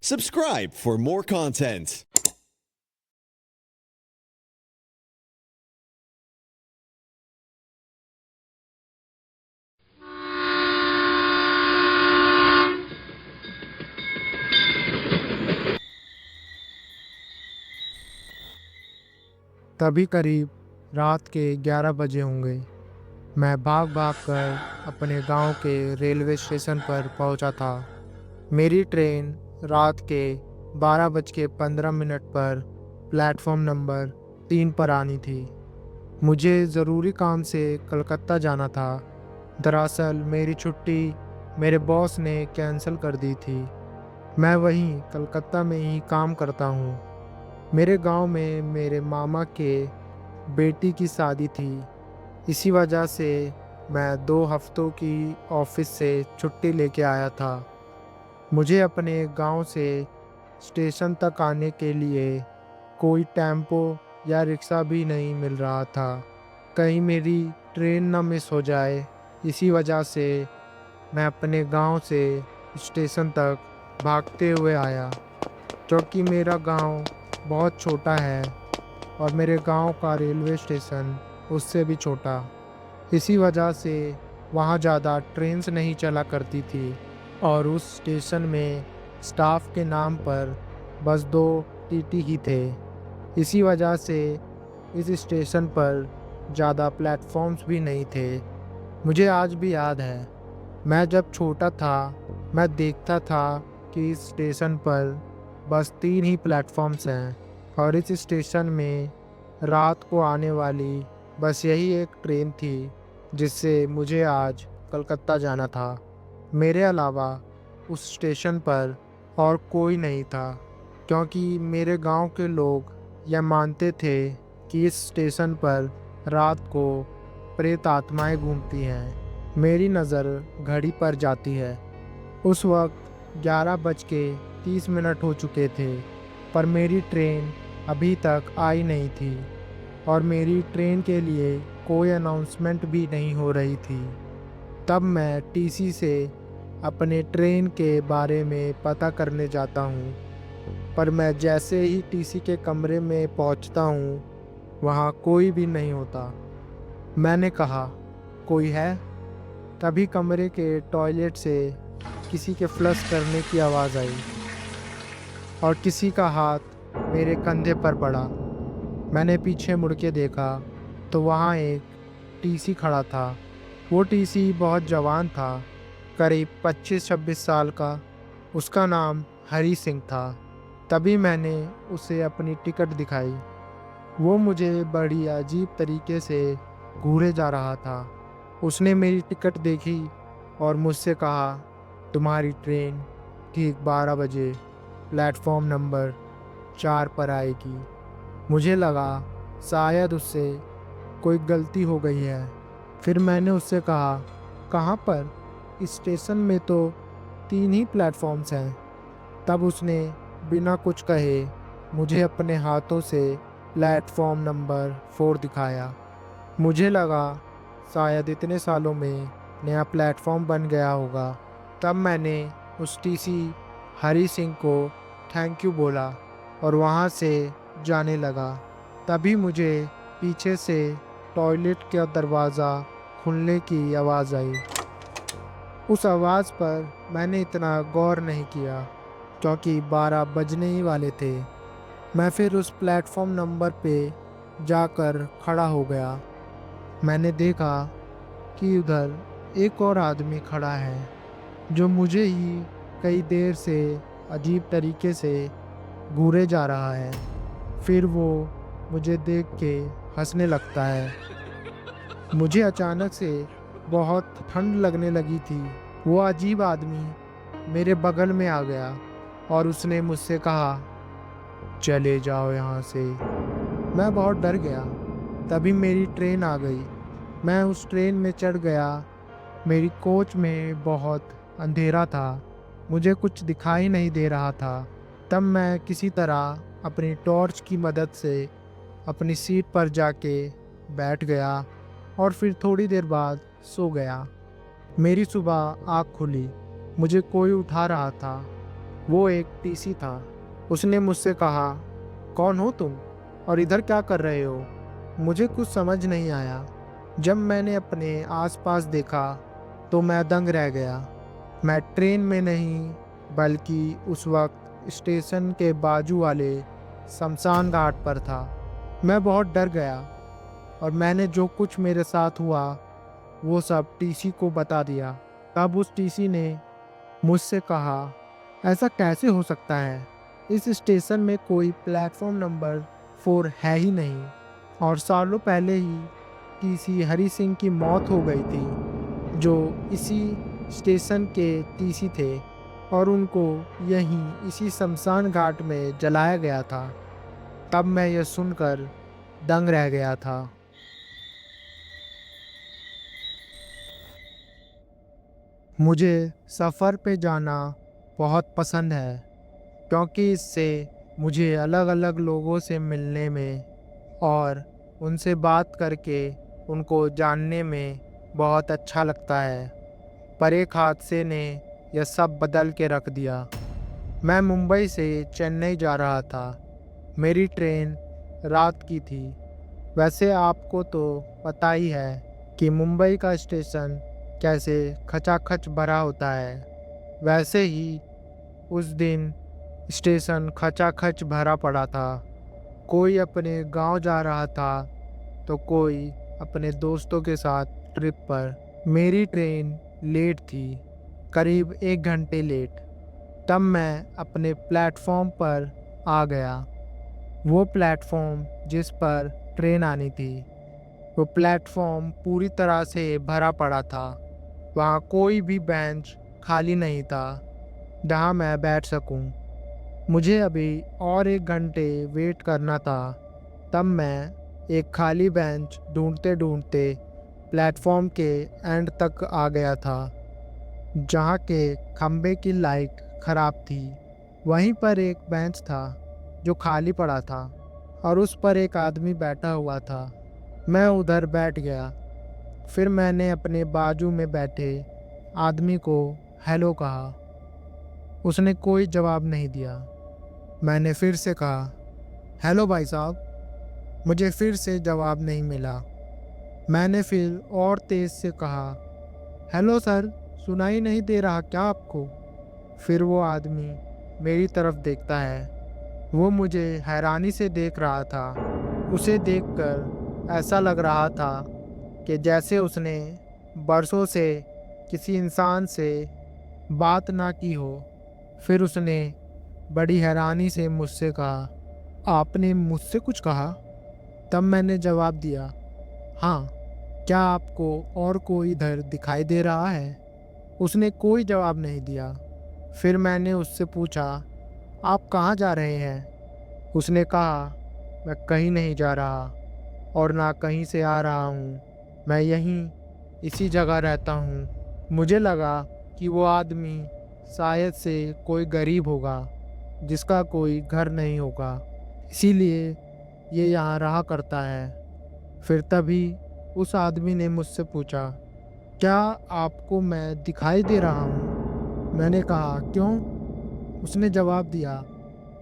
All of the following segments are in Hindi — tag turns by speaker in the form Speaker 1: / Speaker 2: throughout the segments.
Speaker 1: Subscribe for more content.
Speaker 2: तभी करीब रात के 11 बजे होंगे। मैं भाग भाग कर अपने गांव के रेलवे स्टेशन पर पहुंचा था। मेरी ट्रेन रात के 12:15 पर प्लेटफॉर्म नंबर 3 पर आनी थी। मुझे ज़रूरी काम से कलकत्ता जाना था। दरअसल मेरी छुट्टी मेरे बॉस ने कैंसिल कर दी थी। मैं वहीं कलकत्ता में ही काम करता हूँ। मेरे गांव में मेरे मामा के बेटी की शादी थी। इसी वजह से मैं 2 हफ्तों की ऑफिस से छुट्टी लेके आया था। मुझे अपने गांव से स्टेशन तक आने के लिए कोई टेम्पो या रिक्शा भी नहीं मिल रहा था। कहीं मेरी ट्रेन ना मिस हो जाए, इसी वजह से मैं अपने गांव से स्टेशन तक भागते हुए आया। क्योंकि मेरा गांव बहुत छोटा है और मेरे गांव का रेलवे स्टेशन उससे भी छोटा, इसी वजह से वहाँ ज़्यादा ट्रेन्स नहीं चला करती थी और उस स्टेशन में स्टाफ के नाम पर बस 2 टीटी ही थे। इसी वजह से इस स्टेशन पर ज़्यादा प्लेटफॉर्म्स भी नहीं थे। मुझे आज भी याद है, मैं जब छोटा था मैं देखता था कि इस स्टेशन पर बस 3 ही प्लेटफॉर्म्स हैं और इस स्टेशन में रात को आने वाली बस यही एक ट्रेन थी जिससे मुझे आज कलकत्ता जाना था। मेरे अलावा उस स्टेशन पर और कोई नहीं था, क्योंकि मेरे गांव के लोग यह मानते थे कि इस स्टेशन पर रात को प्रेत आत्माएं घूमती हैं। मेरी नज़र घड़ी पर जाती है। उस वक्त 11:30 हो चुके थे, पर मेरी ट्रेन अभी तक आई नहीं थी और मेरी ट्रेन के लिए कोई अनाउंसमेंट भी नहीं हो रही थी। तब मैं टीसी से अपने ट्रेन के बारे में पता करने जाता हूँ, पर मैं जैसे ही टीसी के कमरे में पहुँचता हूँ, वहाँ कोई भी नहीं होता। मैंने कहा, कोई है? तभी कमरे के टॉयलेट से किसी के फ्लश करने की आवाज़ आई और किसी का हाथ मेरे कंधे पर पड़ा। मैंने पीछे मुड़ के देखा तो वहाँ एक टीसी खड़ा था। वो टीसी बहुत जवान था, करीब 25-26 साल का। उसका नाम हरी सिंह था। तभी मैंने उसे अपनी टिकट दिखाई। वो मुझे बड़ी अजीब तरीके से घूरे जा रहा था। उसने मेरी टिकट देखी और मुझसे कहा, तुम्हारी ट्रेन ठीक 12 बजे प्लेटफॉर्म नंबर 4 पर आएगी। मुझे लगा शायद उससे कोई गलती हो गई है। फिर मैंने उससे कहा, कहाँ पर? इस स्टेशन में तो 3 ही प्लेटफॉर्म्स हैं। तब उसने बिना कुछ कहे मुझे अपने हाथों से प्लेटफॉर्म नंबर 4 दिखाया। मुझे लगा शायद इतने सालों में नया प्लेटफॉर्म बन गया होगा। तब मैंने उस टीसी हरी सिंह को थैंक यू बोला और वहाँ से जाने लगा। तभी मुझे पीछे से टॉयलेट का दरवाज़ा खुलने की आवाज़ आई। उस आवाज़ पर मैंने इतना गौर नहीं किया, क्योंकि 12 बजने ही वाले थे। मैं फिर उस प्लेटफॉर्म नंबर पे जाकर खड़ा हो गया। मैंने देखा कि उधर एक और आदमी खड़ा है, जो मुझे ही कई देर से अजीब तरीके से घूरे जा रहा है। फिर वो मुझे देख के हंसने लगता है। मुझे अचानक से बहुत ठंड लगने लगी थी। वो अजीब आदमी मेरे बगल में आ गया और उसने मुझसे कहा, चले जाओ यहाँ से। मैं बहुत डर गया। तभी मेरी ट्रेन आ गई। मैं उस ट्रेन में चढ़ गया। मेरी कोच में बहुत अंधेरा था। मुझे कुछ दिखाई नहीं दे रहा था। तब मैं किसी तरह अपनी टॉर्च की मदद से अपनी सीट पर जाके बैठ गया और फिर थोड़ी देर बाद सो गया। मेरी सुबह आँख खुली। मुझे कोई उठा रहा था। वो एक टीसी था। उसने मुझसे कहा, कौन हो तुम और इधर क्या कर रहे हो? मुझे कुछ समझ नहीं आया। जब मैंने अपने आसपास देखा तो मैं दंग रह गया। मैं ट्रेन में नहीं बल्कि उस वक्त स्टेशन के बाजू वाले शमशान घाट पर था। मैं बहुत डर गया और मैंने जो कुछ मेरे साथ हुआ वो सब टीसी को बता दिया। तब उस टीसी ने मुझसे कहा, ऐसा कैसे हो सकता है? इस स्टेशन में कोई प्लेटफॉर्म नंबर 4 है ही नहीं और सालों पहले ही टीसी हरी सिंह की मौत हो गई थी, जो इसी स्टेशन के टीसी थे और उनको यहीं इसी शमशान घाट में जलाया गया था। तब मैं यह सुनकर दंग रह गया था। मुझे सफ़र पे जाना बहुत पसंद है क्योंकि इससे मुझे अलग-अलग लोगों से मिलने में और उनसे बात करके उनको जानने में बहुत अच्छा लगता है। पर एक हादसे ने यह सब बदल के रख दिया। मैं मुंबई से चेन्नई जा रहा था। मेरी ट्रेन रात की थी। वैसे आपको तो पता ही है कि मुंबई का स्टेशन कैसे खचाखच भरा होता है। वैसे ही उस दिन स्टेशन खचाखच भरा पड़ा था। कोई अपने गांव जा रहा था तो कोई अपने दोस्तों के साथ ट्रिप पर। मेरी ट्रेन लेट थी, करीब 1 घंटे लेट। तब मैं अपने प्लेटफॉर्म पर आ गया, वो प्लेटफॉर्म जिस पर ट्रेन आनी थी। वो प्लेटफॉर्म पूरी तरह से भरा पड़ा था। वहाँ कोई भी बेंच खाली नहीं था जहाँ मैं बैठ सकूं। मुझे अभी और 1 घंटे वेट करना था। तब मैं एक खाली बेंच ढूंढते ढूंढते प्लेटफॉर्म के एंड तक आ गया था, जहाँ के खंबे की लाइट खराब थी। वहीं पर एक बेंच था जो खाली पड़ा था और उस पर एक आदमी बैठा हुआ था। मैं उधर बैठ गया। फिर मैंने अपने बाजू में बैठे आदमी को हेलो कहा। उसने कोई जवाब नहीं दिया। मैंने फिर से कहा, हेलो भाई साहब। मुझे फिर से जवाब नहीं मिला। मैंने फिर और तेज से कहा, हेलो सर, सुनाई नहीं दे रहा क्या आपको? फिर वो आदमी मेरी तरफ देखता है। वो मुझे हैरानी से देख रहा था। उसे देखकर ऐसा लग रहा था कि जैसे उसने बरसों से किसी इंसान से बात ना की हो। फिर उसने बड़ी हैरानी से मुझसे कहा, आपने मुझसे कुछ कहा? तब मैंने जवाब दिया, हाँ, क्या आपको और कोई इधर दिखाई दे रहा है? उसने कोई जवाब नहीं दिया। फिर मैंने उससे पूछा, आप कहाँ जा रहे हैं? उसने कहा, मैं कहीं नहीं जा रहा और ना कहीं से आ रहा हूँ। मैं यहीं इसी जगह रहता हूँ। मुझे लगा कि वो आदमी शायद से कोई गरीब होगा जिसका कोई घर नहीं होगा, इसीलिए ये यहाँ रहा करता है। फिर तभी उस आदमी ने मुझसे पूछा, क्या आपको मैं दिखाई दे रहा हूँ? मैंने कहा, क्यों? उसने जवाब दिया,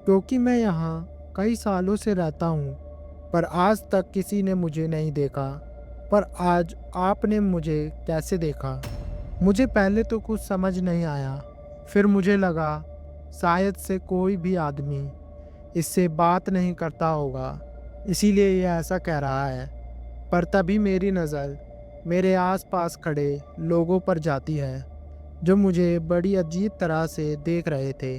Speaker 2: क्योंकि मैं यहाँ कई सालों से रहता हूँ पर आज तक किसी ने मुझे नहीं देखा। पर आज आपने मुझे कैसे देखा? मुझे पहले तो कुछ समझ नहीं आया। फिर मुझे लगा शायद से कोई भी आदमी इससे बात नहीं करता होगा, इसीलिए ये ऐसा कह रहा है। पर तभी मेरी नज़र मेरे आसपास खड़े लोगों पर जाती है जो मुझे बड़ी अजीब तरह से देख रहे थे।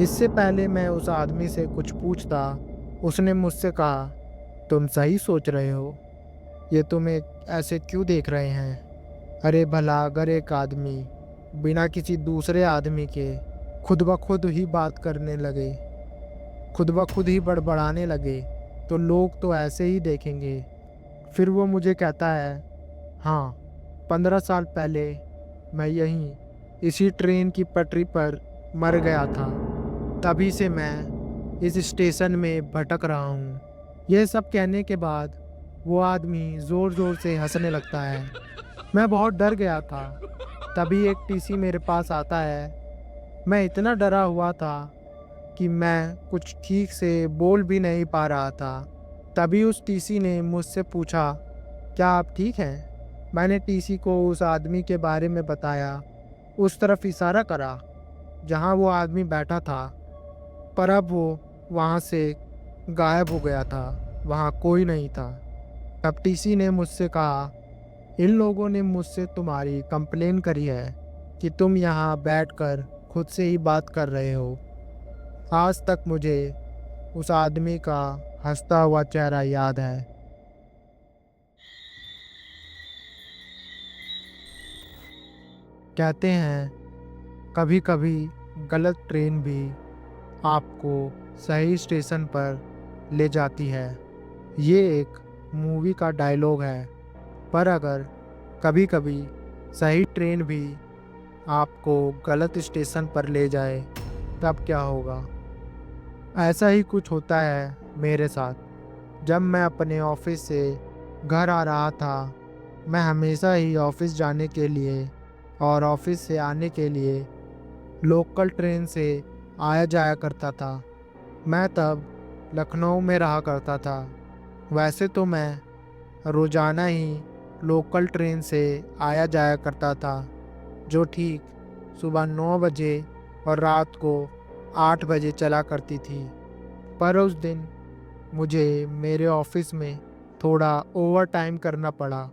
Speaker 2: इससे पहले मैं उस आदमी से कुछ पूछता, उसने मुझसे कहा, तुम सही सोच रहे हो, ये तुम्हें ऐसे क्यों देख रहे हैं? अरे भला अगर एक आदमी बिना किसी दूसरे आदमी के खुद ब खुद ही बात करने लगे, खुद ब खुद ही बड़बड़ाने लगे, तो लोग तो ऐसे ही देखेंगे। फिर वो मुझे कहता है, हाँ, 15 साल पहले मैं यहीं इसी ट्रेन की पटरी पर मर गया था। तभी से मैं इस स्टेशन में भटक रहा हूँ। यह सब कहने के बाद वो आदमी ज़ोर ज़ोर से हंसने लगता है। मैं बहुत डर गया था। तभी एक टीसी मेरे पास आता है मैं इतना डरा हुआ था कि मैं कुछ ठीक से बोल भी नहीं पा रहा था। तभी उस टीसी ने मुझसे पूछा, क्या आप ठीक हैं? मैंने टीसी को उस आदमी के बारे में बताया, उस तरफ इशारा करा जहाँ वो आदमी बैठा था, पर अब वो वहाँ से गायब हो गया था। वहाँ कोई नहीं था। तब टीसी ने मुझसे कहा, इन लोगों ने मुझसे तुम्हारी कंप्लेन करी है कि तुम यहाँ बैठकर खुद से ही बात कर रहे हो। आज तक मुझे उस आदमी का हंसता हुआ चेहरा याद है। कहते हैं कभी कभी गलत ट्रेन भी आपको सही स्टेशन पर ले जाती है। ये एक मूवी का डायलॉग है। पर अगर कभी कभी सही ट्रेन भी आपको गलत स्टेशन पर ले जाए, तब क्या होगा? ऐसा ही कुछ होता है मेरे साथ। जब मैं अपने ऑफिस से घर आ रहा था, मैं हमेशा ही ऑफिस जाने के लिए और ऑफिस से आने के लिए लोकल ट्रेन से आया जाया करता था। मैं तब लखनऊ में रहा करता था। वैसे तो मैं रोज़ाना ही लोकल ट्रेन से आया जाया करता था, जो ठीक सुबह 9 बजे और रात को 8 बजे चला करती थी। पर उस दिन मुझे मेरे ऑफिस में थोड़ा ओवर टाइम करना पड़ा।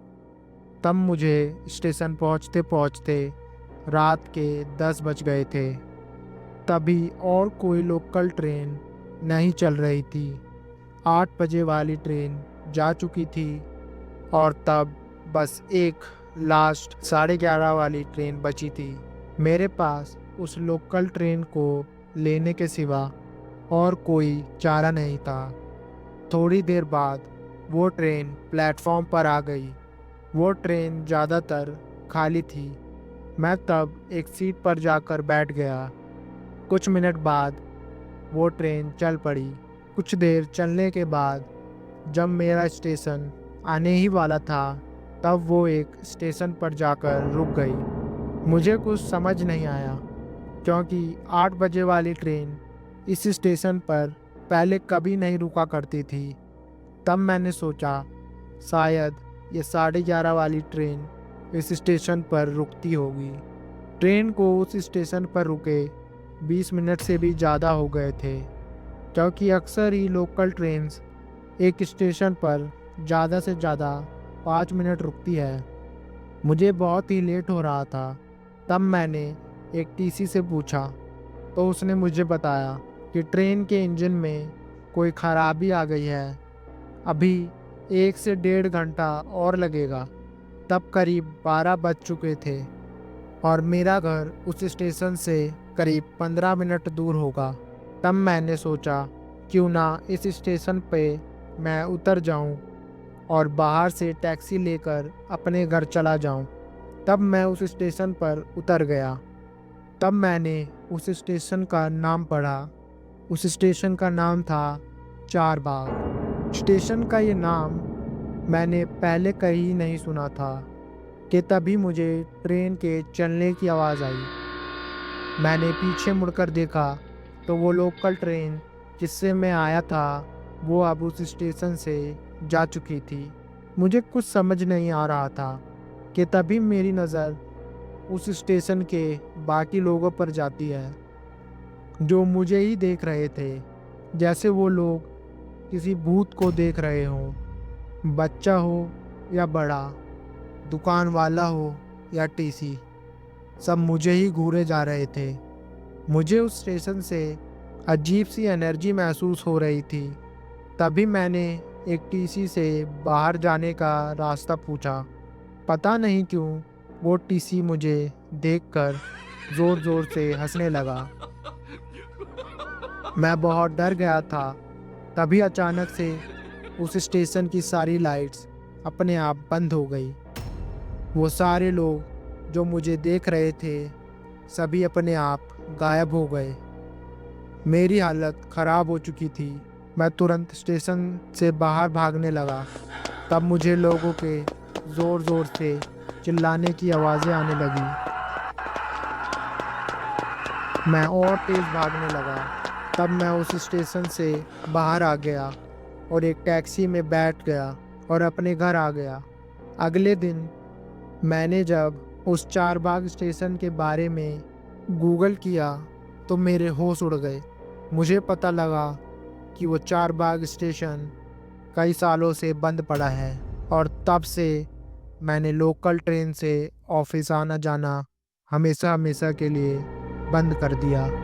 Speaker 2: तब मुझे स्टेशन पहुंचते पहुंचते रात के 10 बज गए थे। तभी और कोई लोकल ट्रेन नहीं चल रही थी। 8 बजे वाली ट्रेन जा चुकी थी और तब बस एक लास्ट 11:30 वाली ट्रेन बची थी। मेरे पास उस लोकल ट्रेन को लेने के सिवा और कोई चारा नहीं था। थोड़ी देर बाद वो ट्रेन प्लेटफॉर्म पर आ गई। वो ट्रेन ज़्यादातर खाली थी। मैं तब एक सीट पर जाकर बैठ गया। कुछ मिनट बाद वो ट्रेन चल पड़ी। कुछ देर चलने के बाद जब मेरा स्टेशन आने ही वाला था, तब वो एक स्टेशन पर जाकर रुक गई। मुझे कुछ समझ नहीं आया, क्योंकि 8 बजे वाली ट्रेन इस स्टेशन पर पहले कभी नहीं रुका करती थी। तब मैंने सोचा, शायद ये 11:30 वाली ट्रेन इस स्टेशन पर रुकती होगी। ट्रेन को उस स्टेशन पर रुके 20 मिनट से भी ज़्यादा हो गए थे, क्योंकि अक्सर ही लोकल ट्रेन्स एक स्टेशन पर ज़्यादा से ज़्यादा 5 मिनट रुकती है। मुझे बहुत ही लेट हो रहा था। तब मैंने एक टीसी से पूछा, तो उसने मुझे बताया कि ट्रेन के इंजन में कोई खराबी आ गई है। अभी 1 से 1.5 घंटा और लगेगा। तब करीब 12 बज चुके थे और मेरा घर उस स्टेशन से करीब 15 मिनट दूर होगा। तब मैंने सोचा, क्यों ना इस स्टेशन पे मैं उतर जाऊं और बाहर से टैक्सी लेकर अपने घर चला जाऊं। तब मैं उस स्टेशन पर उतर गया। तब मैंने उस स्टेशन का नाम पढ़ा। उस स्टेशन का नाम था चारबाग। स्टेशन का ये नाम मैंने पहले कहीं नहीं सुना था कि तभी मुझे ट्रेन के चलने की आवाज़ आई। मैंने पीछे मुड़कर देखा तो वो लोकल ट्रेन जिससे मैं आया था, वो अब उस स्टेशन से जा चुकी थी। मुझे कुछ समझ नहीं आ रहा था कि तभी मेरी नज़र उस स्टेशन के बाकी लोगों पर जाती है, जो मुझे ही देख रहे थे, जैसे वो लोग किसी भूत को देख रहे हों। बच्चा हो या बड़ा, दुकान वाला हो या टीसी, सब मुझे ही घूरे जा रहे थे। मुझे उस स्टेशन से अजीब सी एनर्जी महसूस हो रही थी। तभी मैंने एक टीसी से बाहर जाने का रास्ता पूछा। पता नहीं क्यों वो टीसी मुझे देखकर ज़ोर ज़ोर से हंसने लगा। मैं बहुत डर गया था। तभी अचानक से उस स्टेशन की सारी लाइट्स अपने आप बंद हो गई। वो सारे लोग जो मुझे देख रहे थे, सभी अपने आप गायब हो गए। मेरी हालत ख़राब हो चुकी थी। मैं तुरंत स्टेशन से बाहर भागने लगा। तब मुझे लोगों के ज़ोर ज़ोर से चिल्लाने की आवाज़ें आने लगी। मैं और तेज़ भागने लगा। तब मैं उस स्टेशन से बाहर आ गया और एक टैक्सी में बैठ गया और अपने घर आ गया। अगले दिन मैंने जब उस चारबाग स्टेशन के बारे में गूगल किया तो मेरे होश उड़ गए। मुझे पता लगा कि वो चारबाग स्टेशन कई सालों से बंद पड़ा है और तब से मैंने लोकल ट्रेन से ऑफिस आना जाना हमेशा हमेशा के लिए बंद कर दिया।